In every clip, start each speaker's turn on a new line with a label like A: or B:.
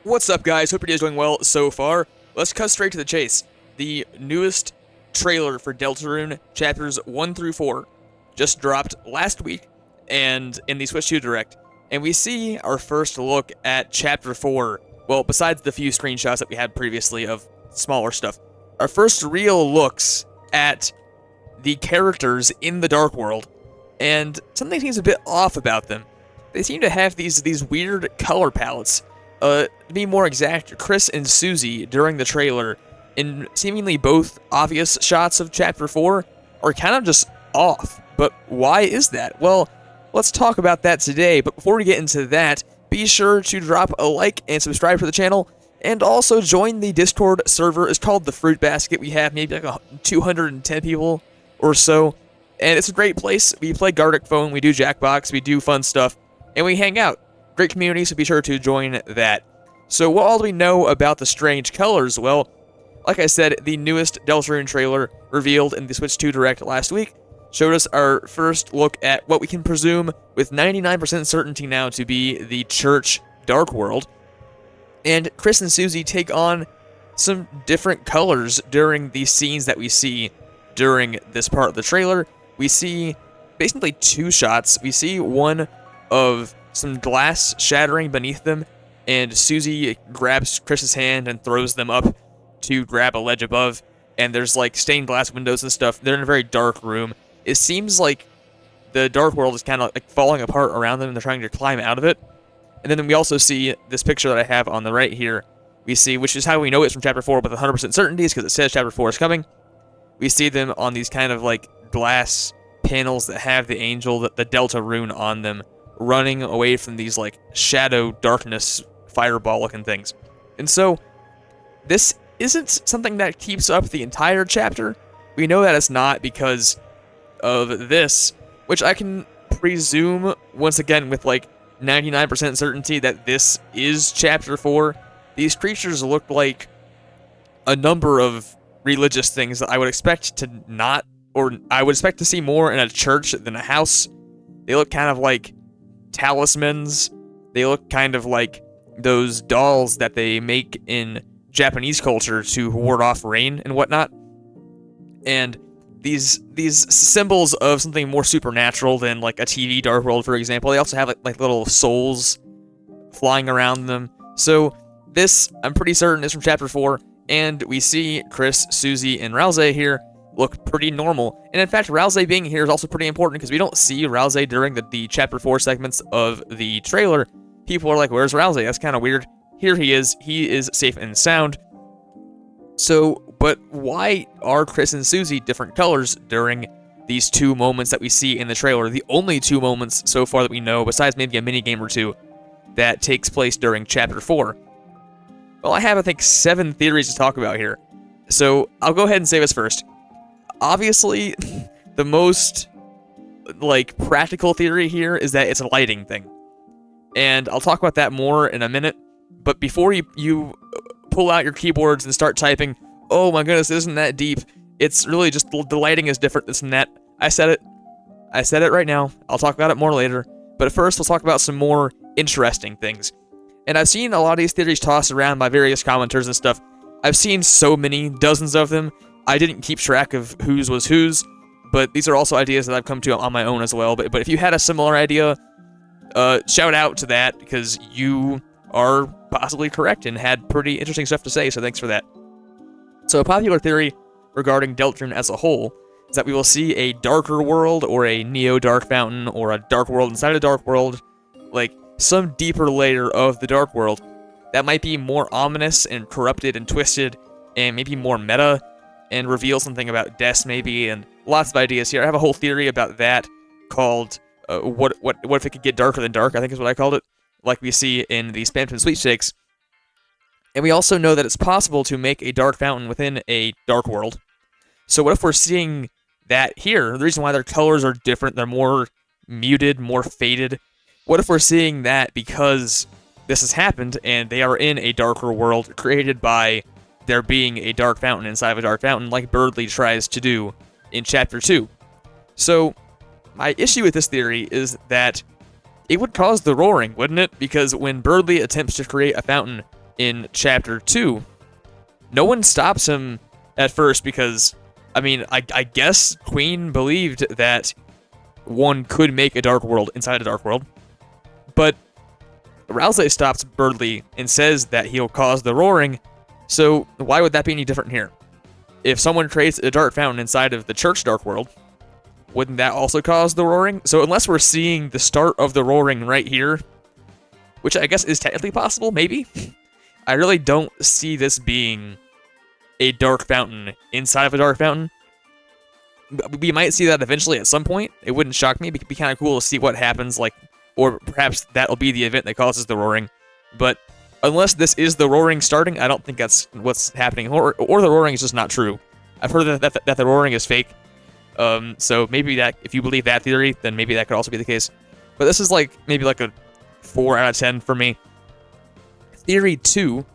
A: What's up, guys? Hope your day is doing well so far. Let's cut straight to the chase. The newest trailer for Deltarune chapters 1 through 4 just dropped last week and in the Switch 2 Direct. And we see our first look at chapter 4. Well, besides the few screenshots that we had previously of smaller stuff. Our first real looks at the characters in the Dark World. And something seems a bit off about them. They seem to have these weird color palettes. To be more exact, Kris and Susie, during the trailer, in seemingly both obvious shots of Chapter 4, are kind of just off. But why is that? Well, let's talk about that today, but before we get into that, be sure to drop a like and subscribe to the channel, and also join the Discord server. It's called the Fruit Basket. We have maybe like 210 people or so, and it's a great place. We play Gartic Phone, we do Jackbox, we do fun stuff, and we hang out. Great community, so be sure to join that. So what all do we know about the strange colors? Well, like I said, the newest Deltarune trailer revealed in the Switch 2 Direct last week showed us our first look at what we can presume with 99% certainty now to be the church Dark World. And Kris and Susie take on some different colors during the scenes that we see during this part of the trailer. We see basically two shots. We see one of some glass shattering beneath them, and Susie grabs Kris's hand and throws them up to grab a ledge above, and there's like stained glass windows and stuff. They're in a very dark room. It seems like the Dark World is kind of like falling apart around them, and they're trying to climb out of it. And then we also see this picture that I have on the right here. We see, which is how we know it's from Chapter 4 with 100% certainty, is because it says Chapter 4 is coming. We see them on these kind of like glass panels that have the angel, the Deltarune on them, running away from these like shadow darkness fireball looking things. And so this isn't something that keeps up the entire chapter. We know that it's not because of this, which I can presume once again with like 99% certainty that this is chapter 4. These creatures look like a number of religious things that I would expect to not, or I would expect to see more in a church than a house. They look kind of like talismans. They look kind of like those dolls that they make in Japanese culture to ward off rain and whatnot. And these symbols of something more supernatural than like a TV Dark World, for example. They also have like little souls flying around them. So this, I'm pretty certain, is from Chapter 4, and we see Kris, Susie, and Rousey here look pretty normal. And in fact, Rousey being here is also pretty important because we don't see Rousey during the Chapter 4 segments of the trailer. People are like, where's Rousey? That's kind of weird. Here he is safe and sound. So, but why are Kris and Susie different colors during these two moments that we see in the trailer? The only two moments so far that we know, besides maybe a minigame or two, that takes place during Chapter 4. Well, I have, I think, 7 theories to talk about here. So, I'll go ahead and say this first. Obviously, the most, like, practical theory here is that it's a lighting thing. And I'll talk about that more in a minute. But before you pull out your keyboards and start typing, oh my goodness, isn't that deep? It's really just the lighting is different, this and that. I said it right now. I'll talk about it more later. But first, let's talk about some more interesting things. And I've seen a lot of these theories tossed around by various commenters and stuff. I've seen so many, dozens of them. I didn't keep track of whose was whose, but these are also ideas that I've come to on my own as well. But if you had a similar idea, shout out to that, because you are possibly correct and had pretty interesting stuff to say, so thanks for that. So a popular theory regarding Deltarune as a whole is that we will see a darker world, or a Neo-Dark Fountain, or a dark world inside a dark world, like some deeper layer of the Dark World that might be more ominous and corrupted and twisted, and maybe more meta, and reveal something about death maybe, and lots of ideas here. I have a whole theory about that called what if it could get darker than dark, I think is what I called it, like we see in the Spamton Sweepstakes. And we also know that it's possible to make a dark fountain within a dark world. So what if we're seeing that here? The reason why their colors are different, they're more muted, more faded. What if we're seeing that because this has happened and they are in a darker world created by there being a dark fountain inside of a dark fountain, like Birdly tries to do in Chapter 2. So my issue with this theory is that it would cause the roaring, wouldn't it? Because when Birdly attempts to create a fountain in Chapter 2, no one stops him at first because, I mean, I guess Queen believed that one could make a dark world inside a dark world, but Rousey stops Birdly and says that he'll cause the roaring, so why would that be any different here? If someone creates a dark fountain inside of the church dark world, wouldn't that also cause the roaring? So unless we're seeing the start of the roaring right here, which I guess is technically possible, maybe, I really don't see this being a dark fountain inside of a dark fountain. We might see that eventually at some point. It wouldn't shock me. It'd be kind of cool to see what happens, like, or perhaps that'll be the event that causes the roaring. But unless this is the roaring starting, I don't think that's what's happening, or the roaring is just not true. I've heard that the roaring is fake. So maybe that, if you believe that theory, then maybe that could also be the case. But this is like maybe like a 4 out of 10 for me. Theory 2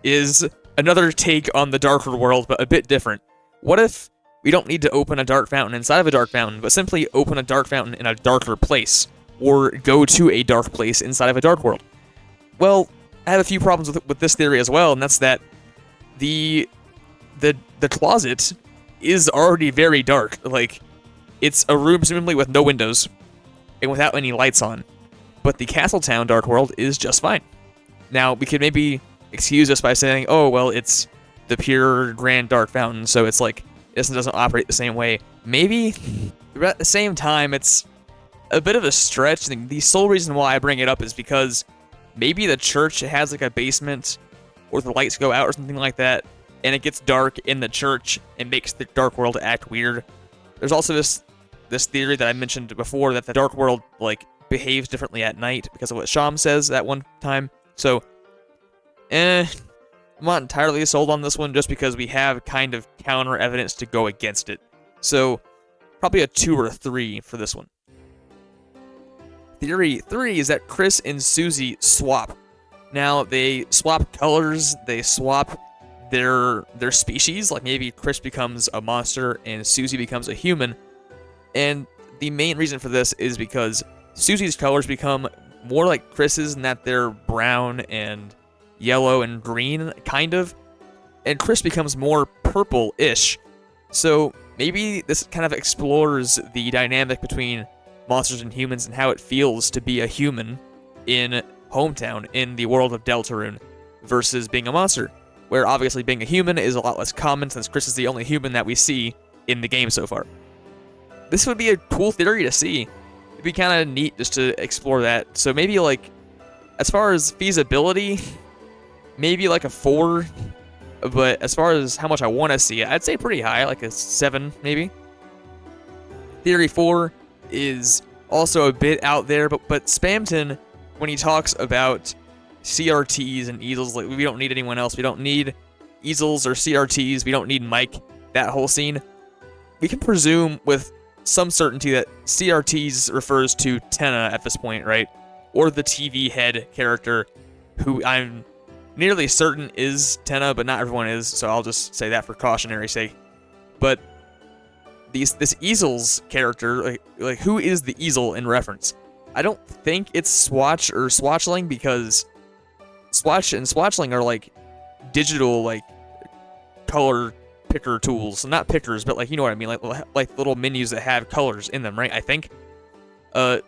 A: is another take on the darker world, but a bit different. What if we don't need to open a dark fountain inside of a dark fountain, but simply open a dark fountain in a darker place, or go to a dark place inside of a dark world? Well, I have a few problems with this theory as well, and that's that the closet is already very dark. Like, it's a room presumably with no windows and without any lights on, but the Castletown dark world is just fine. Now, we could maybe excuse this by saying, oh, well, it's the pure grand dark fountain, so it's like, this doesn't operate the same way. Maybe, but at the same time, it's a bit of a stretch. The sole reason why I bring it up is because maybe the church has like a basement, or the lights go out or something like that, and it gets dark in the church and makes the dark world act weird. There's also this theory that I mentioned before, that the dark world like behaves differently at night because of what Sham says at one time. So, I'm not entirely sold on this one just because we have kind of counter evidence to go against it. So, probably a 2 or a 3 for this one. Theory 3 is that Kris and Susie swap. Now, they swap colors, they swap their species, like maybe Kris becomes a monster and Susie becomes a human. And the main reason for this is because Susie's colors become more like Kris's in that they're brown and yellow and green, kind of, and Kris becomes more purple-ish. So maybe this kind of explores the dynamic between monsters and humans and how it feels to be a human in Hometown, in the world of Deltarune, versus being a monster, where obviously being a human is a lot less common since Kris is the only human that we see in the game so far. This would be a cool theory to see. It'd be kind of neat just to explore that. So maybe, like, as far as feasibility, maybe like a 4, but as far as how much I want to see it, I'd say pretty high, like a 7 maybe. Theory 4 is also a bit out there, but Spamton, when he talks about CRTs and easels, like, we don't need anyone else, we don't need easels or CRTs, we don't need Mike, that whole scene, we can presume with some certainty that CRTs refers to Tenna at this point, right? Or the TV head character, who I'm nearly certain is Tenna, but not everyone is, so I'll just say that for cautionary sake. But this easels character, like who is the easel in reference? I don't think it's Swatch or Swatchling, because Swatch and Swatchling are like digital, like, color picker tools. Not pickers, but, like, you know what I mean, like little menus that have colors in them, right? I think. An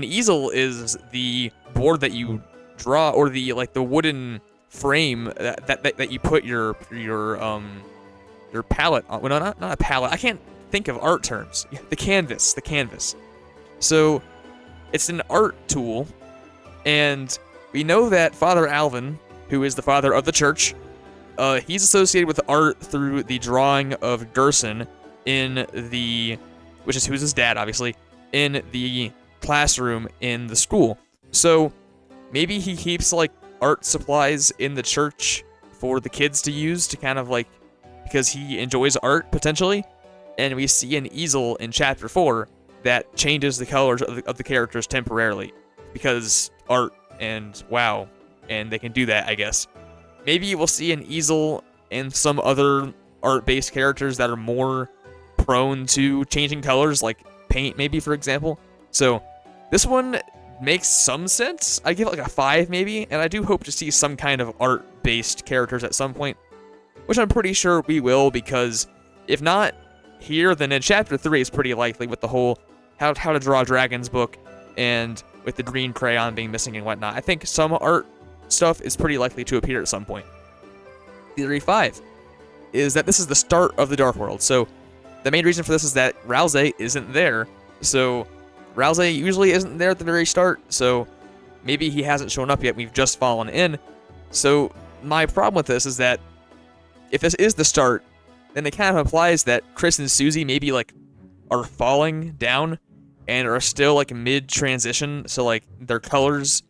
A: easel is the board that you draw, or the wooden frame that you put your palette on. Well, no, not a palette. I can't think of art terms. The canvas. So it's an art tool, and we know that Father Alvin, who is the father of the church, he's associated with art through the drawing of Gerson who's his dad, obviously, in the classroom in the school. So maybe he keeps, like, art supplies in the church for the kids to use to kind of, like, because he enjoys art, potentially. And we see an easel in Chapter 4 that changes the colors of the characters temporarily, because art and wow, and they can do that, I guess. Maybe we'll see an easel and some other art-based characters that are more prone to changing colors, like paint, maybe, for example. So this one makes some sense. I give it like a 5 maybe, and I do hope to see some kind of art-based characters at some point, which I'm pretty sure we will, because if not here, then in Chapter 3 it's pretty likely with the whole How to Draw Dragons book, and with the green crayon being missing and whatnot. I think some art stuff is pretty likely to appear at some point. Theory 5 is that this is the start of the Dark World. So the main reason for this is that Rousey isn't there. So Rousey usually isn't there at the very start, so maybe he hasn't shown up yet. We've just fallen in. So my problem with this is that if this is the start, then it kind of implies that Kris and Susie maybe like are falling down and are still like mid-transition, so like their colors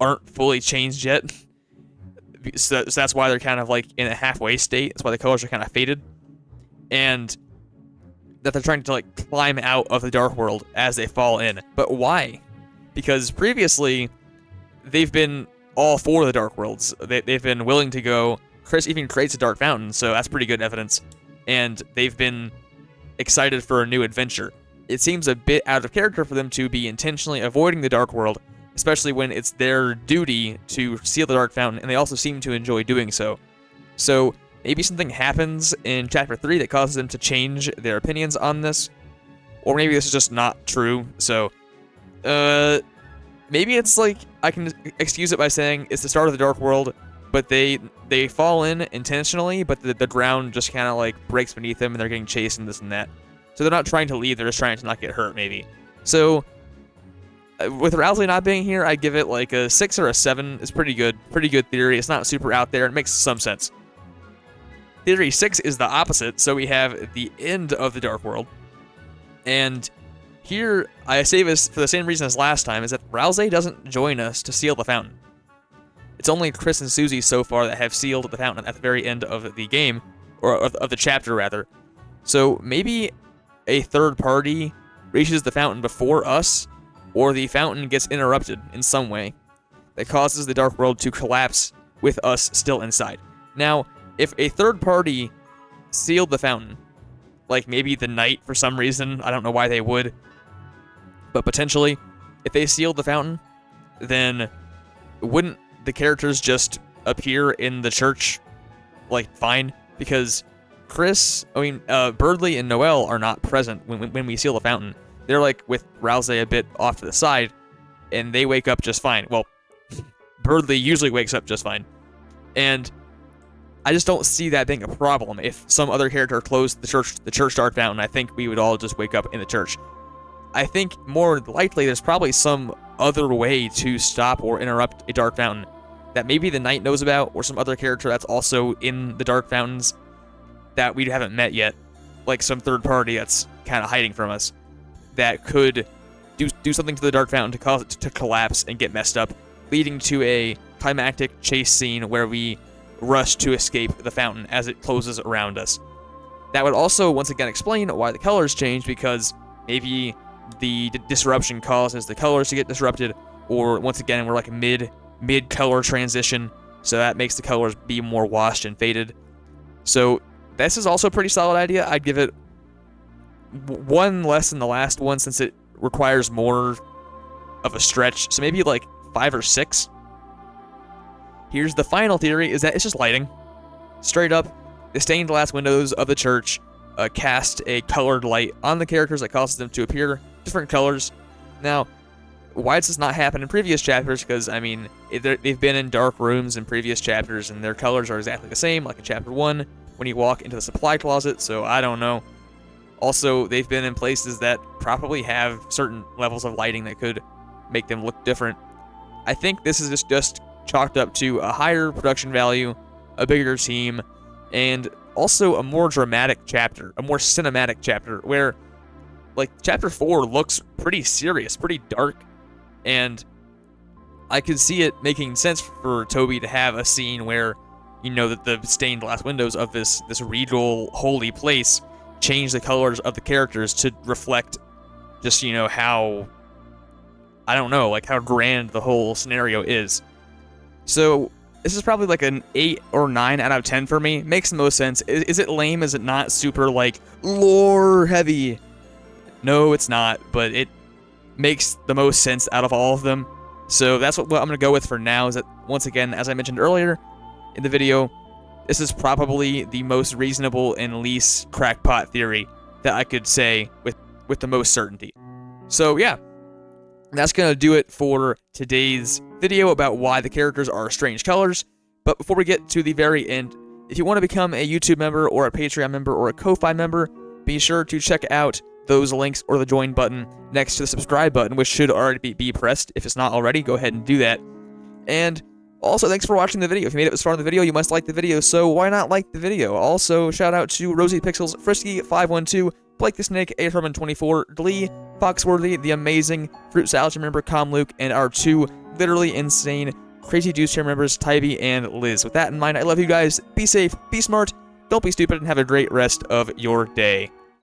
A: aren't fully changed yet. So that's why they're kind of like in a halfway state. That's why the colors are kind of faded. And that they're trying to like climb out of the Dark World as they fall in. But why? Because previously, they've been all for the Dark Worlds. They've been willing to go. Kris even creates a Dark Fountain, so that's pretty good evidence. And they've been excited for a new adventure. It seems a bit out of character for them to be intentionally avoiding the Dark World, especially when it's their duty to seal the Dark Fountain, and they also seem to enjoy doing so. So maybe something happens in Chapter 3 that causes them to change their opinions on this, or maybe this is just not true. So maybe it's like I can excuse it by saying it's the start of the Dark World, but they fall in intentionally, but the ground just kind of like breaks beneath them, and they're getting chased and this and that. So they're not trying to leave, they're just trying to not get hurt, maybe. So with Rousey not being here, I give it like a 6 or a 7. It's pretty good theory. It's not super out there. It makes some sense. Theory 6 is the opposite. So we have the end of the Dark World. And here, I say this for the same reason as last time, is that Rousey doesn't join us to seal the fountain. It's only Kris and Susie so far that have sealed the fountain at the very end of the game, or of the chapter, rather. So maybe a third party reaches the fountain before us, or the fountain gets interrupted in some way that causes the Dark World to collapse with us still inside. Now, if a third party sealed the fountain, like maybe the Knight for some reason, I don't know why they would, but potentially, if they sealed the fountain, then wouldn't the characters just appear in the church, like, fine? Because Berdly and Noelle are not present when we seal the fountain. They're like with Rousey a bit off to the side, and they wake up just fine. Well, Berdly usually wakes up just fine. And I just don't see that being a problem. If some other character closed the church Dark Fountain, I think we would all just wake up in the church. I think more likely there's probably some other way to stop or interrupt a Dark Fountain that maybe the Knight knows about, or some other character that's also in the Dark Fountains that we haven't met yet, like some third party that's kind of hiding from us, that could do something to the Dark Fountain to cause it to collapse and get messed up, leading to a climactic chase scene where we rush to escape the fountain as it closes around us. That would also once again explain why the colors change, because maybe the disruption causes the colors to get disrupted, or once again we're like mid color transition, so that makes the colors be more washed and faded. So this is also a pretty solid idea. I'd give it 1 less than the last one, since it requires more of a stretch, so maybe like 5 or 6. Here's the final theory, is that it's just lighting. Straight up, the stained glass windows of the church cast a colored light on the characters that causes them to appear different colors. Now, why does this not happen in previous chapters? Because, I mean, they've been in dark rooms in previous chapters, and their colors are exactly the same, like in Chapter 1, when you walk into the supply closet, so I don't know. Also, they've been in places that probably have certain levels of lighting that could make them look different. I think this is just chalked up to a higher production value, a bigger team, and also a more dramatic chapter, a more cinematic chapter, where, like, Chapter 4 looks pretty serious, pretty dark, and I could see it making sense for Toby to have a scene where, you know, that the stained glass windows of this regal, holy place change the colors of the characters to reflect just, you know, how, I don't know, like how grand the whole scenario is. So this is probably like an 8 or 9 out of 10 for me. Makes the most sense. Is it lame? Is it not super like lore heavy? No, it's not, but it makes the most sense out of all of them. So that's what I'm going to go with for now, is that, once again, as I mentioned earlier in the video, this is probably the most reasonable and least crackpot theory that I could say with the most certainty. So yeah, that's going to do it for today's video about why the characters are strange colors. But before we get to the very end, if you want to become a YouTube member or a Patreon member or a Ko-Fi member, be sure to check out those links or the join button next to the subscribe button, which should already be pressed. If it's not already, go ahead and do that. And also, thanks for watching the video. If you made it this far in the video, you must like the video, so why not like the video? Also, shout out to Rosie Pixels, Frisky512, Blake the Snake, A-Herman24, Glee, Foxworthy, The Amazing, Fruit Salad member, Com Luke, and our 2 literally insane Crazy Juice Chair members, Tybee and Liz. With that in mind, I love you guys. Be safe, be smart, don't be stupid, and have a great rest of your day.